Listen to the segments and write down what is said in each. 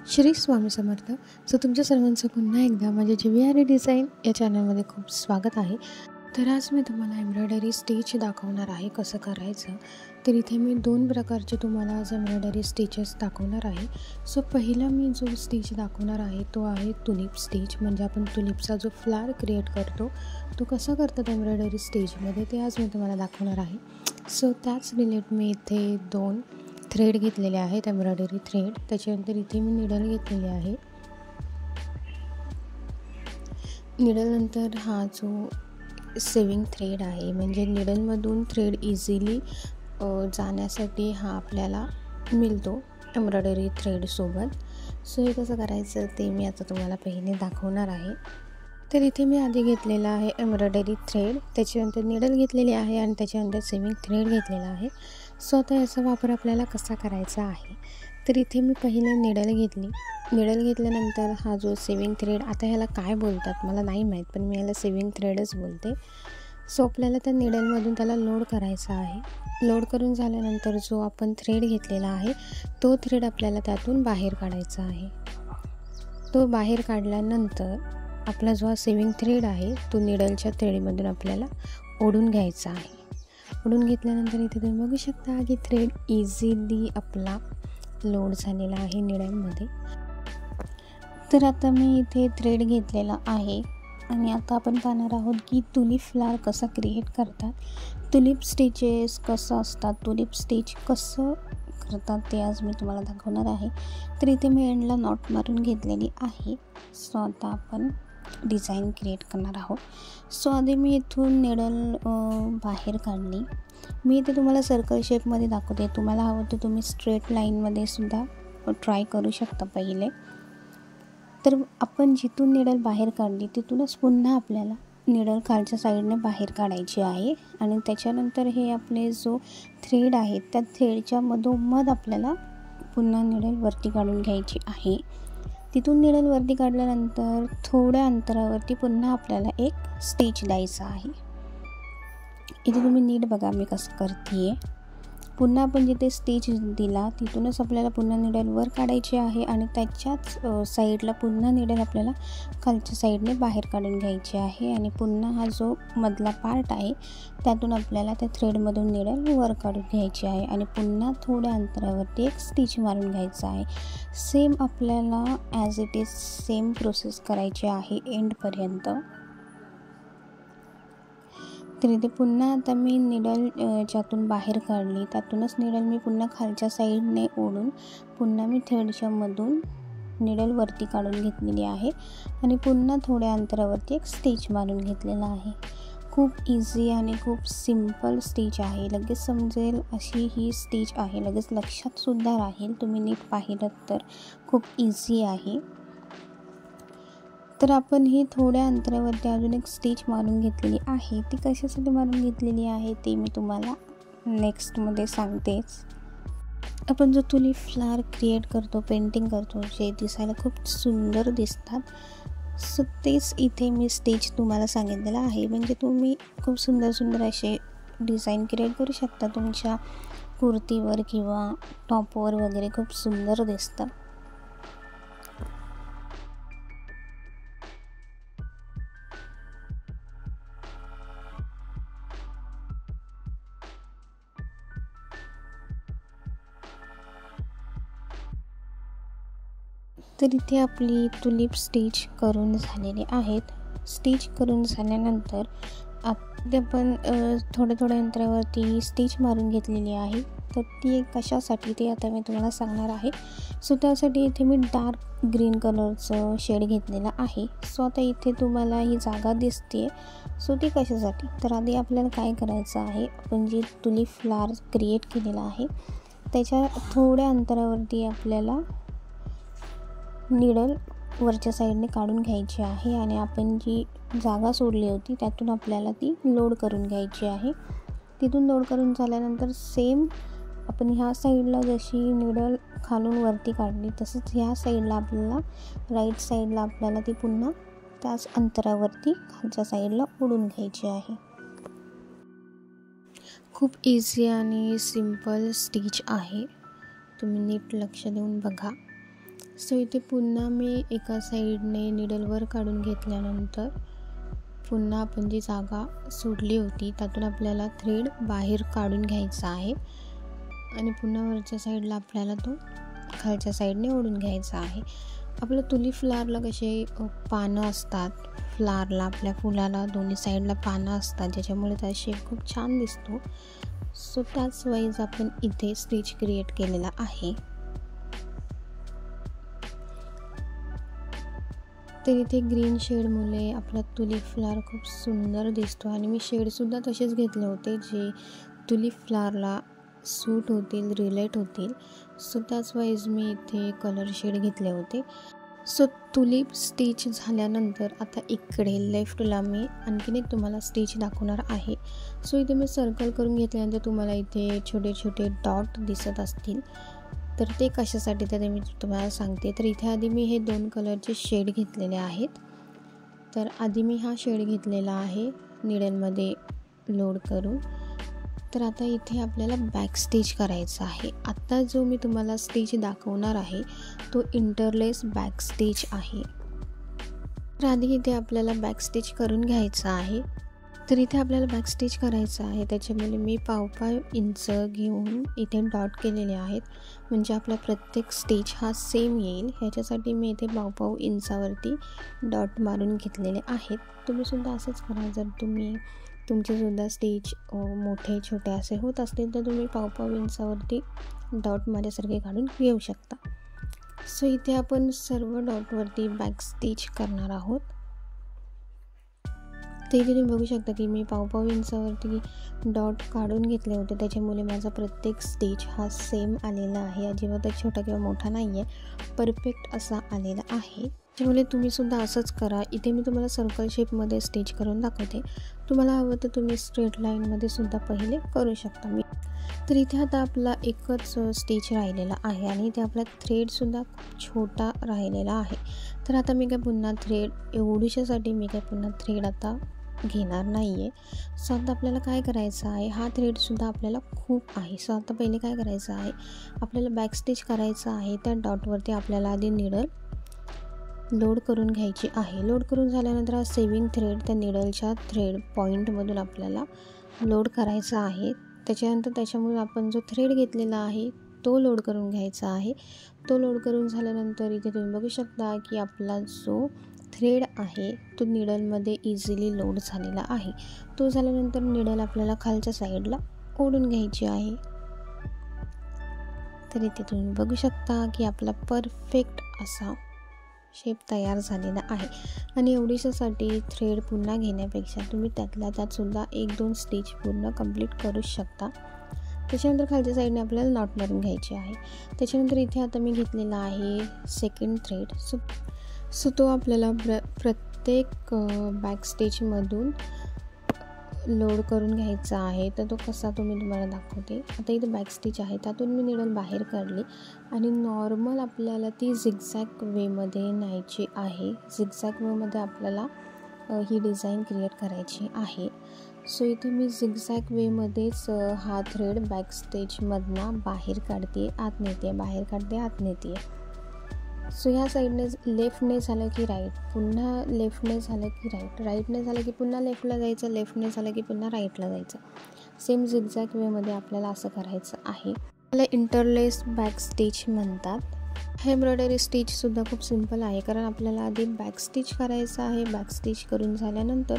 Shri Swami Samarth. So तुमच्या सर्वांचं पुन्हा एकदा माझ्या JVRE डिझाईन या चॅनलमध्ये खूप स्वागत आहे. तर आज मी तुम्हाला एम्ब्रॉयडरी स्टिच दाखवणार आहे कसं करायचं. तर इथे मी 2 प्रकारचे तुम्हाला आज एम्ब्रॉयडरी स्टिचेस दाखवणार आहे. सो पहिला मी जो स्टिच दाखवणार आहे तो आहे तुलिप स्टिच. म्हणजे आपण तुलिपचा जो फ्लावर क्रिएट करतो तो कसा करतात एम्ब्रॉयडरी स्टिचमध्ये ते आज मी तुम्हाला दाखवणार आहे. सो त्याच रिलेट मी इथे 2 थ्रेड घेतलेले आहेत, एम्ब्रॉयडरी थ्रेड. त्याच्यानंतर इथे मी निडल घेतलेली आहे. निडलनंतर हा जो सेविंग थ्रेड आहे, म्हणजे निडलमधून थ्रेड इझिली जाण्यासाठी हा आपल्याला मिळतो एम्ब्रॉयडरी थ्रेडसोबत. सो हे कसं करायचं ते मी आता तुम्हाला पहिले दाखवणार आहे. तर इथे मी आधी घेतलेला आहे एम्ब्रॉयडरी थ्रेड, त्याच्यानंतर निडल घेतलेली आहे आणि त्याच्यानंतर सेविंग थ्रेड घेतलेला आहे. सो आता याचा वापर आपल्याला कसा करायचा आहे. तर इथे मी पहिले निडल घेतली. निडल घेतल्यानंतर हा जो सेविंग थ्रेड, आता ह्याला काय बोलतात मला नाही माहीत, पण मी याला सेविंग थ्रेडच बोलते. सो आपल्याला त्या निडलमधून त्याला लोड करायचा आहे. लोड करून झाल्यानंतर जो आपण थ्रेड घेतलेला आहे तो थ्रेड आपल्याला त्यातून बाहेर काढायचा आहे. तो बाहेर काढल्यानंतर आपला जो हा सेविंग थ्रेड आहे तो निडलच्या थ्रेडमधून आपल्याला ओढून घ्यायचा आहे. ओढून घेतल्यानंतर इथे तुम्ही बघू शकता की थ्रेड इझिली आपला लोड झालेला आहे निडलमध्ये. तर आता मी इथे थ्रेड घेतलेला आहे आणि आता आपण पाहणार आहोत की तुलिप फ्लावर कसा क्रिएट करतात, तुलिप स्टिचेस कसं असतात, तुलिप स्टिच कसं करतात ते आज मी तुम्हाला दाखवणार आहे. तर इथे मी एंडला नॉट मारून घेतलेली आहे. सो आता आपण डिझाईन क्रिएट करणार आहोत. सो आधी मी इथून निडल बाहेर काढली. मी इथे तुम्हाला सर्कल शेपमध्ये दाखवते, तुम्हाला हवं तर तुम्ही स्ट्रेट लाईनमध्ये सुद्धा ट्राय करू शकता पहिले. तर आपण जिथून निडल बाहेर काढली तिथूनच पुन्हा आपल्याला निडल खालच्या साईडने बाहेर काढायची आहे आणि त्याच्यानंतर हे आपले जो थ्रेड आहे त्या थ्रेडच्या मधोमध आपल्याला पुन्हा निडल वरती काढून घ्यायची आहे. तिथून निडल वरती काढल्यानंतर थोड्या अंतरावरती पुन्हा आपल्याला एक स्टिच द्यायचा आहे. इथे तुम्ही नीट बघा मी कसं करते. पुन्हा आपण जिथे स्टिच दिला तिथूनच आपल्याला पुन्हा निडल वर काढायची आहे आणि त्याच्याच साईडला पुन्हा निडल आपल्याला खालच्या साईडने बाहेर काढून घ्यायची आहे आणि पुन्हा हा जो मधला पार्ट आहे त्यातून आपल्याला त्या थ्रेडमधून निडल वर काढून घ्यायची आहे आणि पुन्हा थोड्या अंतरावरती एक स्टिच मारून घ्यायचा आहे. सेम आपल्याला as it is same process करायची आहे एंडपर्यंत. तर इथे पुन्हा आता मी निडल ज्यातून बाहेर काढली त्यातूनच निडल मी पुन्हा खालच्या साईडने ओढून पुन्हा मी थ्रेडच्या मधून निडल वरती काढून घेतलेली आहे आणि पुन्हा थोड्या अंतरावरती एक स्टिच मारून घेतलेला आहे. खूप इझी आणि खूप सिम्पल स्टिच आहे, लगेच समजेल अशी ही स्टिच आहे, लगेच लक्षात सुद्धा राहील. तुम्ही नीट पाहिलं तर खूप इझी आहे. तर आपण ही थोड्या अंतरावरती अजून एक स्टिच मारून घेतलेली आहे. ती कशासाठी मारून घेतलेली आहे ते मी तुम्हाला नेक्स्टमध्ये सांगतेच. आपण जो तुलिप फ्लावर क्रिएट करतो, पेंटिंग करतो, जे दिसायला खूप सुंदर दिसतात, सो तेच इथे मी स्टिच तुम्हाला सांगितलेलं आहे. म्हणजे तुम्ही खूप सुंदर सुंदर असे डिझाईन क्रिएट करू शकता तुमच्या कुर्तीवर किंवा टॉपवर वगैरे, खूप सुंदर दिसतं. तर इथे आपली तुलिप स्टिच करून झालेली आहेत. स्टिच करून झाल्यानंतर आता आपण थोड्या अंतरावरती स्टिच मारून घेतलेली आहे. तर ती कशासाठी ते आता मी तुम्हाला सांगणार आहे. सो त्यासाठी इथे मी डार्क ग्रीन कलरचं शेड घेतलेला आहे. सो आता इथे तुम्हाला ही जागा दिसते. सो ती कशासाठी, तर आधी आपल्याला काय करायचं आहे, आपण जी तुलिप फ्लावर क्रिएट केलेला आहे त्याच्या थोड्या अंतरावरती आपल्याला निडल वरच्या साईडने काढून घ्यायची आहे आणि आपण जी जागा सोडली होती त्यातून आपल्याला ती लोड करून घ्यायची आहे. तिथून लोड करून झाल्यानंतर सेम आपण ह्या साईडला जशी निडल खालून वरती काढली तसंच ह्या साईडला आपल्याला, राईट साईडला आपल्याला ती पुन्हा त्याच अंतरावरती खालच्या साईडला ओढून घ्यायची आहे. खूप इझी आणि सिम्पल स्टिच आहे, तुम्ही नीट लक्ष देऊन बघा. सो इथे पुन्हा मी एका साईडने निडलवर काढून घेतल्यानंतर पुन्हा आपण जी जागा सोडली होती त्यातून आपल्याला थ्रेड बाहेर काढून घ्यायचा आहे आणि पुन्हा वरच्या साईडला आपल्याला तो खालच्या साईडने ओढून घ्यायचा आहे. आपलं तुली फ्लावरला कसे पानं असतात, फ्लावरला आपल्या फुलाला दोन्ही साईडला पानं असतात ज्याच्यामुळे त्याचा शेप खूप छान दिसतो. सो त्याच वाईज आपण इथे स्टिच क्रिएट केलेला आहे. तर इथे ग्रीन शेडमुळे आपला तुलिप फ्लावर खूप सुंदर दिसतो आणि मी शेडसुद्धा तसेच घेतले होते जे तुलिप फ्लावरला सूट होतील, रिलेट होतील. सो त्याच वाईज मी इथे कलर शेड घेतले होते. सो तुलिप स्टिच झाल्यानंतर आता इकडे लेफ्टला मी आणखीन एक तुम्हाला स्टिच दाखवणार आहे. सो इथे मी सर्कल करून घेतल्यानंतर तुम्हाला इथे छोटे छोटे डॉट दिसत असतील, तर ते कशासाठी ते मी तुम्हाला सांगते. तर इथे आधी मी हे 2 कलरचे शेड घेतलेले आहेत. तर आधी मी हा शेड घेतलेला आहे निडलमध्ये लोड करून. तर आता इथे आपल्याला बॅक स्टिच करायचं आहे. आता जो मी तुम्हाला स्टिच दाखवणार आहे तो इंटरलेस बॅक स्टिच आहे. तर आधी इथे आपल्याला बॅक स्टिच करून घ्यायचं आहे. तर इथे आपल्याला बॅक स्टिच करायचं आहे त्याच्यामुळे मी 5.5 इंच घेऊन इथे डॉट केलेले आहेत म्हणजे आपला प्रत्येक स्टिच हा सेम येईल. ह्याच्यासाठी मी इथे 5.5 इंचावरती डॉट मारून घेतलेले आहेत. तुम्हीसुद्धा असंच करा. जर तुमचेसुद्धा स्टिच मोठे छोटे असे होत असतील तर तुम्ही 5.5 इंचावरती डॉट माझ्यासारखे काढून घेऊ शकता. सो इथे आपण सर्व डॉटवरती बॅक स्टिच करणार आहोत. तर इथे तुम्ही बघू शकता की मी 5.5 इंचावरती डॉट काढून घेतले होते त्याच्यामुळे माझा प्रत्येक स्टिच हा सेम आलेला आहे. अजिबात छोटा किंवा मोठा नाही आहे, परफेक्ट असा आलेला आहे. त्यामुळे तुम्हीसुद्धा असंच करा. इथे मी तुम्हाला सर्कल शेपमध्ये स्टिच करून दाखवते. तुम्हाला हवं तर तुम्ही स्ट्रेट लाईनमध्ये सुद्धा पहिले करू शकता. तर इथे आता आपला एकच स्टिच राहिलेला आहे आणि इथे आपला थ्रेडसुद्धा छोटा राहिलेला आहे. तर आता मी काय पुन्हा थ्रेड एवढीशासाठी मी काय पुन्हा थ्रेड आता घेणार नाही आहे. सो आता आपल्याला काय करायचं आहे, हा थ्रेडसुद्धा आपल्याला खूप आहे. सो आता पहिले काय करायचं आहे, आपल्याला बॅक स्टिच करायचं आहे. त्या डॉटवरती आपल्याला आधी निडल लोड करून घ्यायची आहे. लोड करून झाल्यानंतर हा सेविंग थ्रेड त्या निडलच्या थ्रेड पॉईंटमधून आपल्याला लोड करायचा आहे. त्याच्यानंतर त्याच्यामुळे आपण जो थ्रेड घेतलेला आहे तो लोड करून घ्यायचा आहे. तो लोड करून झाल्यानंतर इथे तुम्ही बघू शकता की आपला जो थ्रेड आहे तो निडलमध्ये इझिली लोड झालेला आहे. तो झाल्यानंतर निडल आपल्याला खालच्या साईडला ओढून घ्यायची आहे. तर इथे तुम्ही बघू शकता की आपला परफेक्ट असा शेप तयार झालेला आहे. आणि एवढीशासाठी थ्रेड पुन्हा घेण्यापेक्षा तुम्ही त्यातल्या त्यातसुद्धा 1-2 स्टिच पूर्ण कंप्लीट करू शकता. त्याच्यानंतर खालच्या साईडने आपल्याला नॉट मारून घ्यायची आहे. त्याच्यानंतर इथे आता मी घेतलेला आहे सेकंड थ्रेड. सो तो आपल्याला प्रत्येक बॅक स्टिचमधून लोड करून घ्यायचा आहे. तर तो कसा तो मी तुम्हाला दाखवते. आता इथे बॅक स्टिच आहे त्यातून मी निडल बाहेर काढली आणि नॉर्मल आपल्याला ती झिगझॅग वेमध्ये न्यायची आहे. झिगझॅग वेमध्ये आपल्याला ही डिझाईन क्रिएट करायची आहे. सो इथे मी झिगझॅग वेमध्येच हा थ्रेड बॅक स्टिचमधनं बाहेर काढते, आत नेते, बाहेर काढते, आत नेते. सो ह्या साईडने लेफ्टने झालं की राईट, पुन्हा लेफ्टने झालं की राईट, राईटने झालं की पुन्हा लेफ्टला जायचं, लेफ्टने झालं की पुन्हा राईटला जायचं. सेम झिगझॅग वेमध्ये आपल्याला असं करायचं आहे. त्याला इंटरलेस बॅक स्टिच म्हणतात. हे एम्ब्रॉयडरी स्टिचसुद्धा खूप सिम्पल आहे कारण आपल्याला आधी बॅक स्टिच करायचं आहे. बॅक स्टिच करून झाल्यानंतर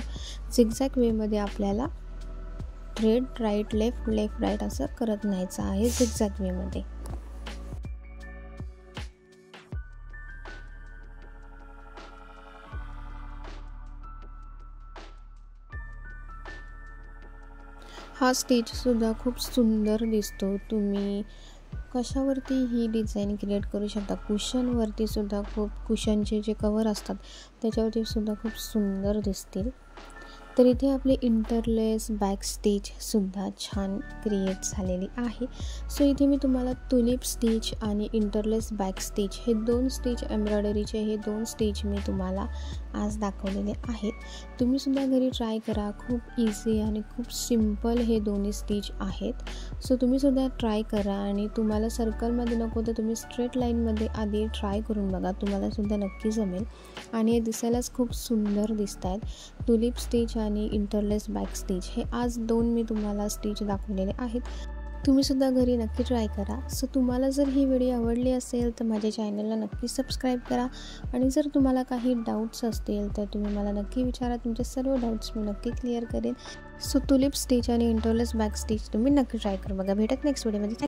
झिगझॅग वेमध्ये आपल्याला thread right left, left right असं करत न्यायचं आहे झिगझॅग वेमध्ये. हा स्टिचसुद्धा खूप सुंदर दिसतो. तुम्ही कशावरती ही डिझाईन क्रिएट करू शकता. कुशनवरती सुद्धा कुशनचे जे कवर असतात त्याच्यावरती सुद्धा खूप सुंदर दिसतील. तर इथे आपली इंटरलेस बॅक स्टिचसुद्धा छान क्रिएट झालेली आहे. सो इथे मी तुम्हाला टुलिप स्टिच आणि इंटरलेस बॅक स्टिच हे 2 स्टिच एम्ब्रॉयडरीचे हे 2 स्टिच मी तुम्हाला आज दाखवलेले आहेत. तुम्हीसुद्धा घरी ट्राय करा. खूप इझी आणि खूप सिम्पल हे दोन्ही स्टिच आहेत. सो तुम्हीसुद्धा ट्राय करा आणि तुम्हाला सर्कलमध्ये नको तर तुम्ही स्ट्रेट लाईनमध्ये आधी ट्राय करून बघा. तुम्हालासुद्धा नक्की जमेल आणि हे दिसायलाच खूप सुंदर दिसत आहेत. टुलिप स्टिच आणि इंटरलेस बॅक स्टिच हे आज 2 मी तुम्हाला स्टिच दाखवलेले आहेत. तुम्हीसुद्धा घरी नक्की ट्राय करा. सो तुम्हाला जर ही व्हिडिओ आवडली असेल तर माझ्या चॅनलला नक्की सबस्क्राईब करा आणि जर तुम्हाला काही डाऊट्स असतील तर तुम्ही मला नक्की विचारा. तुमचे सर्व डाऊट्स मी नक्की क्लिअर करेन. सो टुलिप स्टिच आणि इंटरलेस बॅक स्टिच तुम्ही नक्की ट्राय करू बघा. भेटत नेक्स्ट व्हिडिओमध्ये.